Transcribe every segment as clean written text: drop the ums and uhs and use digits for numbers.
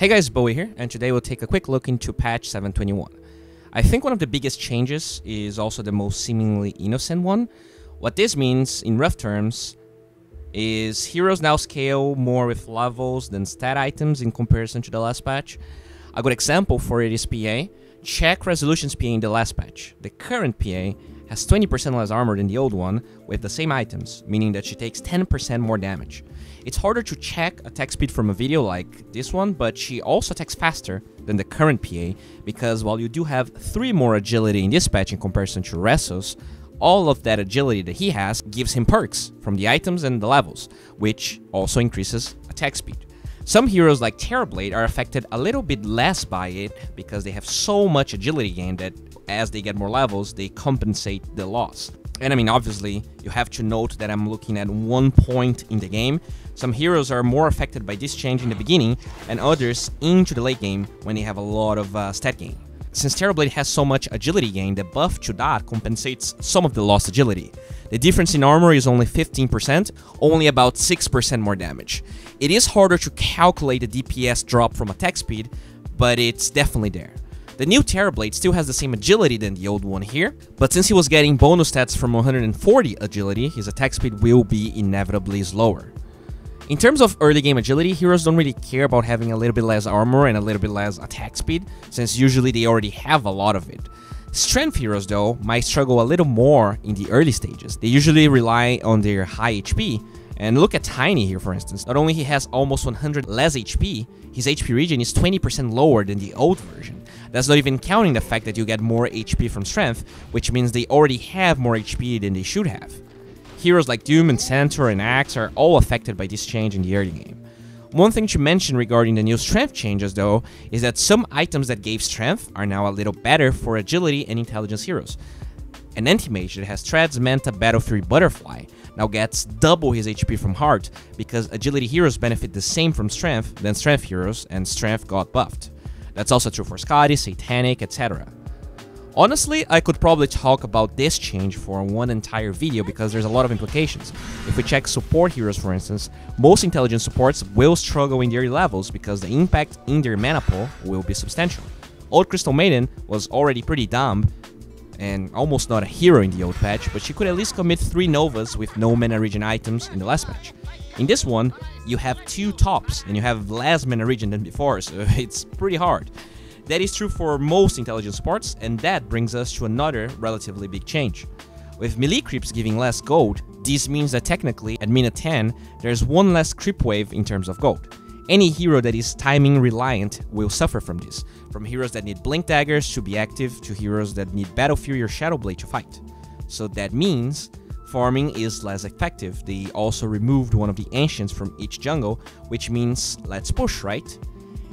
Hey guys, Bowie here, and today we'll take a quick look into patch 721. I think one of the biggest changes is also the most seemingly innocent one. What this means, in rough terms, is heroes now scale more with levels than stat items in comparison to the last patch. A good example for it is PA. Check Resolution's PA in the last patch. The current PA has 20% less armor than the old one with the same items, meaning that she takes 10% more damage. It's harder to check attack speed from a video like this one, but she also attacks faster than the current PA, because while you do have 3 more agility in this patch in comparison to Resso's, all of that agility that he has gives him perks from the items and the levels, which also increases attack speed. Some heroes like Terrorblade are affected a little bit less by it because they have so much agility gain that as they get more levels, they compensate the loss. And I mean, obviously, you have to note that I'm looking at one point in the game. Some heroes are more affected by this change in the beginning, and others into the late game when they have a lot of stat gain. Since Terrorblade has so much agility gain, the buff to that compensates some of the lost agility. The difference in armor is only 15%, only about 6% more damage. It is harder to calculate the DPS drop from attack speed, but it's definitely there. The new Terrorblade still has the same agility than the old one here, but since he was getting bonus stats from 140 agility, his attack speed will be inevitably slower. In terms of early game agility, heroes don't really care about having a little bit less armor and a little bit less attack speed, since usually they already have a lot of it. Strength heroes, though, might struggle a little more in the early stages. They usually rely on their high HP, and look at Tiny here, for instance. Not only he has almost 100 less HP, his HP regen is 20% lower than the old version. That's not even counting the fact that you get more HP from Strength, which means they already have more HP than they should have. Heroes like Doom and Centaur and Axe are all affected by this change in the early game. One thing to mention regarding the new Strength changes, though, is that some items that gave Strength are now a little better for Agility and Intelligence heroes. An Anti-Mage that has Threads Manta Battle Fury Butterfly now gets double his HP from Heart, because Agility heroes benefit the same from Strength than Strength heroes, and Strength got buffed. That's also true for Scotty, Satanic, etc. Honestly, I could probably talk about this change for one entire video because there's a lot of implications. If we check support heroes, for instance, most intelligent supports will struggle in the early levels because the impact in their mana pool will be substantial. Old Crystal Maiden was already pretty dumb and almost not a hero in the old patch, but she could at least commit 3 Novas with no mana regen items in the last patch. In this one, you have 2 tops and you have less mana regen than before, so it's pretty hard. That is true for most intelligent supports, and that brings us to another relatively big change. With melee creeps giving less gold, this means that technically, at mina 10, there's one less creep wave in terms of gold. Any hero that is timing reliant will suffer from this, from heroes that need Blink Daggers to be active to heroes that need Battle Fury or Shadow Blade to fight. So that means farming is less effective. They also removed one of the ancients from each jungle, which means let's push, right?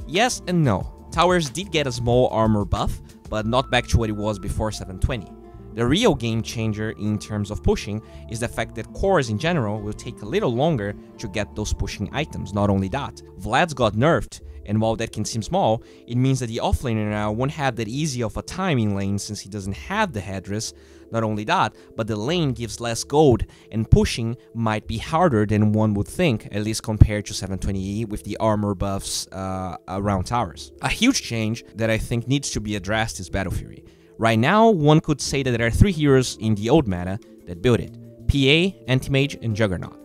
Yes and no. Towers did get a small armor buff, but not back to what it was before 720. The real game changer in terms of pushing is the fact that cores in general will take a little longer to get those pushing items. Not only that, Vlad's got nerfed, and while that can seem small, it means that the offlaner now won't have that easy of a time in lane since he doesn't have the headdress. Not only that, but the lane gives less gold, and pushing might be harder than one would think, at least compared to 720E with the armor buffs around towers. A huge change that I think needs to be addressed is Battle Fury. Right now, one could say that there are 3 heroes in the old meta that build it: PA, Anti-Mage, and Juggernaut.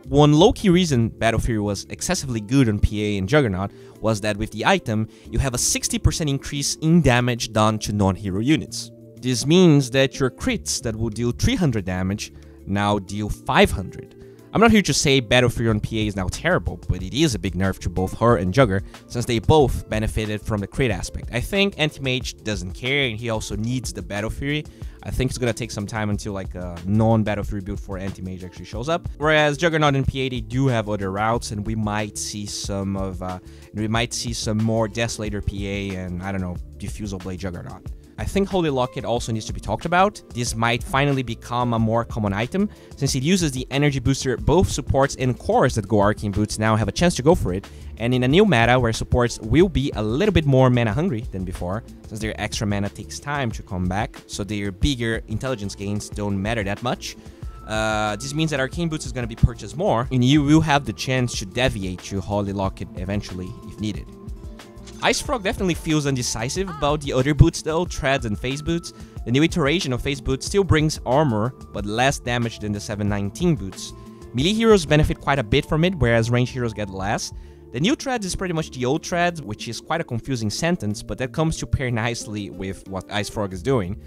One low-key reason Battle Fury was excessively good on PA and Juggernaut was that with the item, you have a 60% increase in damage done to non-hero units. This means that your crits that would deal 300 damage now deal 500. I'm not here to say Battle Fury on PA is now terrible, but it is a big nerf to both her and Jugger, since they both benefited from the crit aspect. I think Anti-Mage doesn't care, and he also needs the Battle Fury. I think it's gonna take some time until like a non-Battle Fury build for Anti-Mage actually shows up. Whereas Juggernaut and PA, they do have other routes, and we might see some more Desolator PA and, I don't know, Diffusal Blade Juggernaut. I think Holy Locket also needs to be talked about. This might finally become a more common item, since it uses the energy booster. Both supports and cores that go Arcane Boots now have a chance to go for it, and in a new meta where supports will be a little bit more mana hungry than before, since their extra mana takes time to come back, so their bigger intelligence gains don't matter that much. This means that Arcane Boots is going to be purchased more, and you will have the chance to deviate to Holy Locket eventually if needed. Ice Frog definitely feels undecisive about the other boots though, Treads and Phase Boots. The new iteration of Phase Boots still brings armor, but less damage than the 719 boots. Melee heroes benefit quite a bit from it, whereas range heroes get less. The new Treads is pretty much the old Treads, which is quite a confusing sentence, but that comes to pair nicely with what Ice Frog is doing.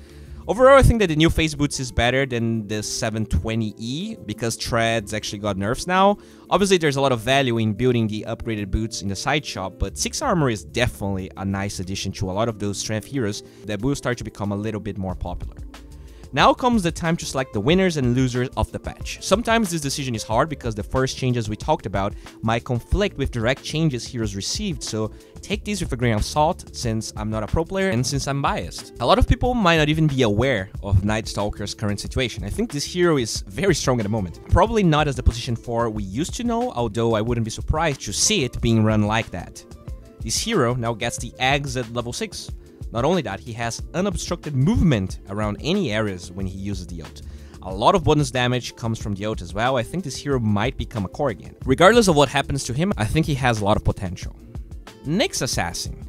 Overall, I think that the new Phase Boots is better than the 720E, because Treads actually got nerfs now. Obviously, there's a lot of value in building the upgraded boots in the side shop, but 6 armor is definitely a nice addition to a lot of those strength heroes that will start to become a little bit more popular. Now comes the time to select the winners and losers of the patch. Sometimes this decision is hard because the first changes we talked about might conflict with direct changes heroes received, so take these with a grain of salt since I'm not a pro player and since I'm biased. A lot of people might not even be aware of Night Stalker's current situation. I think this hero is very strong at the moment. Probably not as the position 4 we used to know, although I wouldn't be surprised to see it being run like that. This hero now gets the eggs at level 6. Not only that, he has unobstructed movement around any areas when he uses the ult. A lot of bonus damage comes from the ult as well. I think this hero might become a core again. Regardless of what happens to him, I think he has a lot of potential. Nyx Assassin.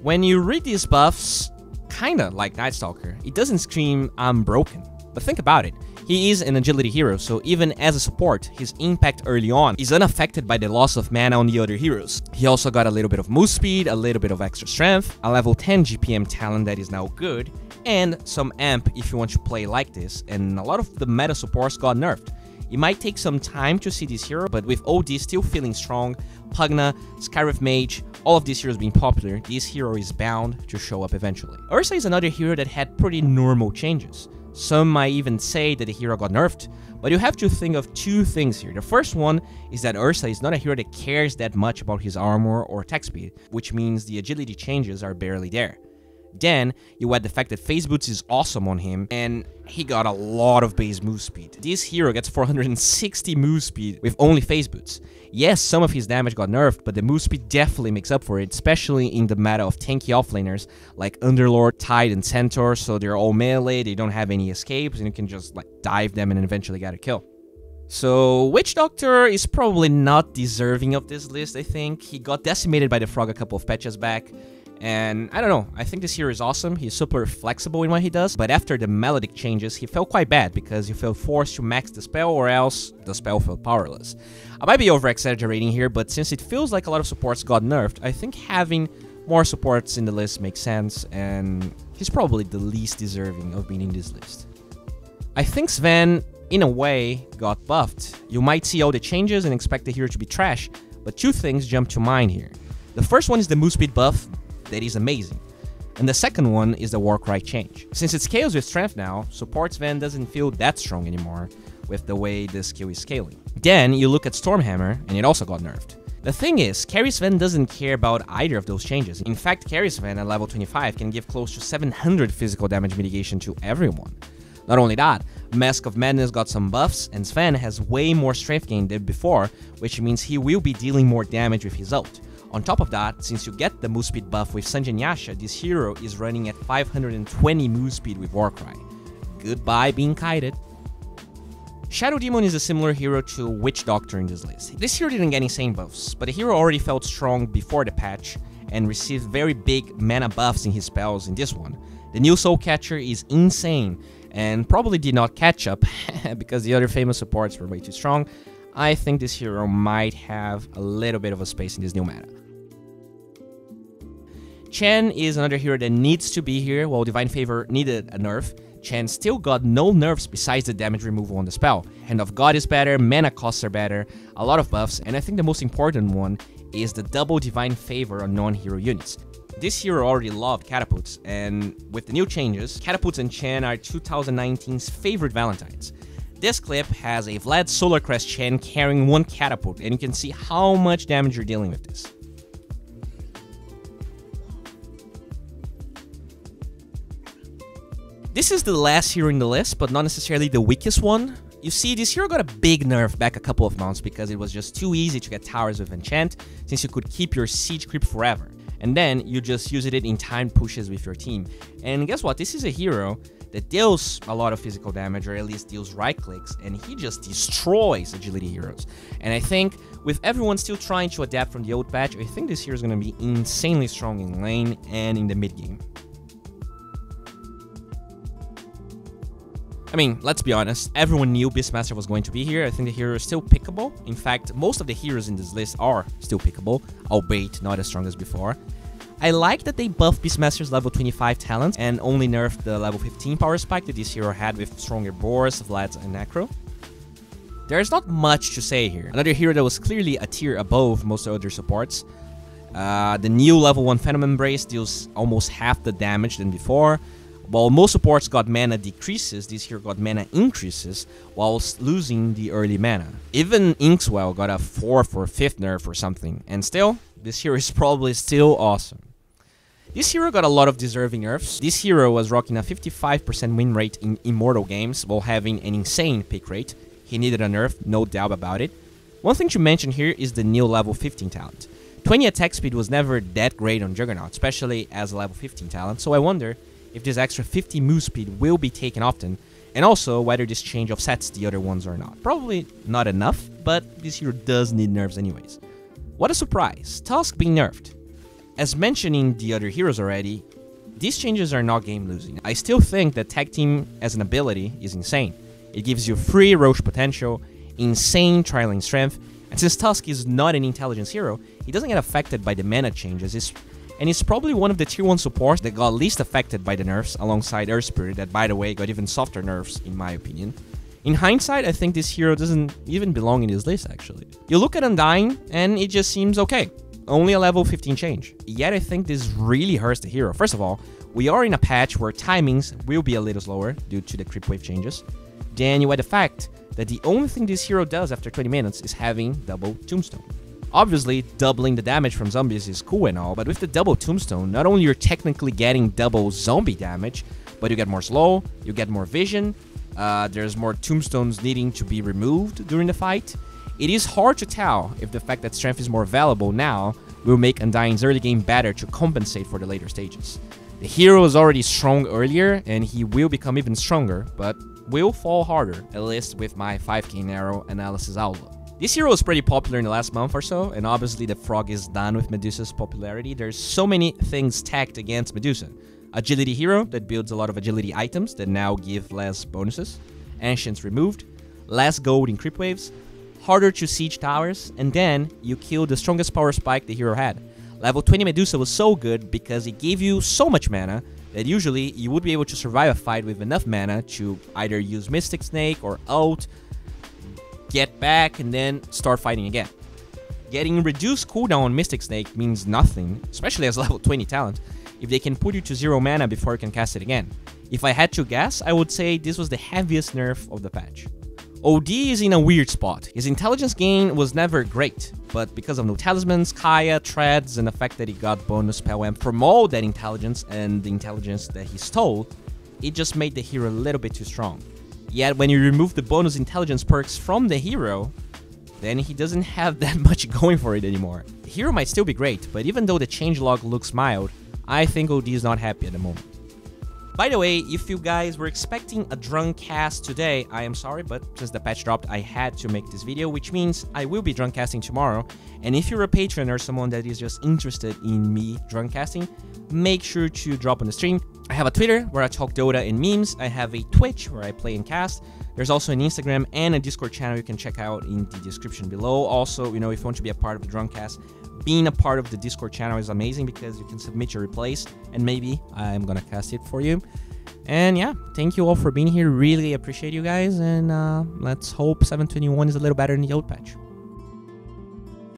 When you read these buffs, kinda like Night Stalker, it doesn't scream, I'm broken. But think about it. He is an agility hero, so even as a support, his impact early on is unaffected by the loss of mana on the other heroes. He also got a little bit of move speed, a little bit of extra strength, a level 10 GPM talent that is now good, and some amp if you want to play like this, and a lot of the meta supports got nerfed. It might take some time to see this hero, but with OD still feeling strong, Pugna, Skywrath Mage, all of these heroes being popular, this hero is bound to show up eventually. Ursa is another hero that had pretty normal changes. Some might even say that the hero got nerfed, but you have to think of two things here. The first one is that Ursa is not a hero that cares that much about his armor or attack speed, which means the agility changes are barely there. Then, you add the fact that Phase Boots is awesome on him, and he got a lot of base move speed. This hero gets 460 move speed with only Phase Boots. Yes, some of his damage got nerfed, but the move speed definitely makes up for it, especially in the meta of tanky offlaners like Underlord, Tide, and Centaur, so they're all melee, they don't have any escapes, and you can just like dive them and eventually get a kill. So, Witch Doctor is probably not deserving of this list, I think. He got decimated by the frog a couple of patches back. And I don't know, I think this hero is awesome, he's super flexible in what he does, but after the melodic changes, he felt quite bad because he felt forced to max the spell or else the spell felt powerless. I might be over-exaggerating here, but since it feels like a lot of supports got nerfed, I think having more supports in the list makes sense, and he's probably the least deserving of being in this list. I think Sven, in a way, got buffed. You might see all the changes and expect the hero to be trash, but two things jump to mind here. The first one is the move speed buff. That is amazing. And the second one is the Warcry change. Since it scales with strength now, support Sven doesn't feel that strong anymore with the way the skill is scaling. Then you look at Stormhammer, and it also got nerfed. The thing is, Carry Sven doesn't care about either of those changes. In fact, Carry Sven at level 25 can give close to 700 physical damage mitigation to everyone. Not only that, Mask of Madness got some buffs, and Sven has way more strength gain than before, which means he will be dealing more damage with his ult. On top of that, since you get the move speed buff with Sanjin Yasha, this hero is running at 520 move speed with Warcry. Goodbye being kited. Shadow Demon is a similar hero to Witch Doctor in this list. This hero didn't get insane buffs, but the hero already felt strong before the patch and received very big mana buffs in his spells in this one. The new Soul Catcher is insane and probably did not catch up because the other famous supports were way too strong. I think this hero might have a little bit of a space in this new meta. Chen is another hero that needs to be here, while Divine Favor needed a nerf. Chen still got no nerfs besides the damage removal on the spell. Hand of God is better, mana costs are better, a lot of buffs, and I think the most important one is the double Divine Favor on non-hero units. This hero already loved catapults, and with the new changes, catapults and Chen are 2019's favorite Valentines. This clip has a Vlad Solar Crest Chen carrying one catapult, and you can see how much damage you're dealing with this. This is the last hero in the list, but not necessarily the weakest one. You see, this hero got a big nerf back a couple of months because it was just too easy to get towers with enchant, since you could keep your siege creep forever. And then you just used it in timed pushes with your team. And guess what? This is a hero that deals a lot of physical damage, or at least deals right clicks, and he just destroys agility heroes. And I think with everyone still trying to adapt from the old patch, I think this hero is going to be insanely strong in lane and in the mid game. I mean, let's be honest, everyone knew Beastmaster was going to be here. I think the hero is still pickable. In fact, most of the heroes in this list are still pickable, albeit not as strong as before. I like that they buffed Beastmaster's level 25 talents and only nerfed the level 15 power spike that this hero had with stronger Boris, Vlad, and Necro. There's not much to say here. Another hero that was clearly a tier above most other supports. The new level 1 Phantom Embrace deals almost half the damage than before. While most supports got mana decreases, this hero got mana increases whilst losing the early mana. Even Inkswell got a 4th or 5th nerf or something, and still, this hero is probably still awesome. This hero got a lot of deserving nerfs. This hero was rocking a 55% win rate in Immortal games while having an insane pick rate. He needed a nerf, no doubt about it. One thing to mention here is the new level 15 talent. 20 attack speed was never that great on Juggernaut, especially as a level 15 talent, so I wonder if this extra 50 move speed will be taken often, and also whether this change offsets the other ones or not. Probably not enough, but this hero does need nerfs anyways. What a surprise, Tusk being nerfed. As mentioned in the other heroes already, these changes are not game losing. I still think that Tag Team as an ability is insane. It gives you free Roche potential, insane trialing strength, and since Tusk is not an intelligence hero, he doesn't get affected by the mana changes, and it's probably one of the tier 1 supports that got least affected by the nerfs, alongside Earth Spirit, that by the way got even softer nerfs in my opinion. In hindsight, I think this hero doesn't even belong in this list actually. You look at Undying, and it just seems okay. Only a level 15 change. Yet I think this really hurts the hero. First of all, we are in a patch where timings will be a little slower due to the creep wave changes. Then you add the fact that the only thing this hero does after 20 minutes is having double tombstone. Obviously, doubling the damage from zombies is cool and all, but with the double tombstone, not only you're technically getting double zombie damage, but you get more slow, you get more vision, there's more tombstones needing to be removed during the fight. It is hard to tell if the fact that strength is more valuable now will make Undying's early game better to compensate for the later stages. The hero is already strong earlier, and he will become even stronger, but will fall harder, at least with my 5k narrow analysis outlook. This hero was pretty popular in the last month or so, and obviously the frog is done with Medusa's popularity. There's so many things stacked against Medusa. Agility hero that builds a lot of agility items that now give less bonuses. Ancients removed. Less gold in creep waves. Harder to siege towers. And then you kill the strongest power spike the hero had. Level 20 Medusa was so good because it gave you so much mana that usually you would be able to survive a fight with enough mana to either use Mystic Snake or ult, get back, and then start fighting again. Getting reduced cooldown on Mystic Snake means nothing, especially as a level 20 talent, if they can put you to 0 mana before you can cast it again. If I had to guess, I would say this was the heaviest nerf of the patch. OD is in a weird spot. His intelligence gain was never great, but because of no talismans, Kaya, treads, and the fact that he got bonus spell amp from all that intelligence and the intelligence that he stole, it just made the hero a little bit too strong. Yet when you remove the bonus intelligence perks from the hero, then he doesn't have that much going for it anymore. The hero might still be great, but even though the changelog looks mild, I think OD is not happy at the moment. By the way, if you guys were expecting a drunk cast today, I am sorry, but since the patch dropped, I had to make this video, which means I will be drunk casting tomorrow. And if you're a patron or someone that is just interested in me drunk casting, make sure to drop on the stream. I have a Twitter where I talk Dota and memes. I have a Twitch where I play and cast. There's also an Instagram and a Discord channel you can check out in the description below. Also, you know, if you want to be a part of the drunk cast, being a part of the Discord channel is amazing because you can submit your replays and maybe I'm gonna cast it for you. And yeah, thank you all for being here. Really appreciate you guys, and let's hope 721 is a little better than the old patch.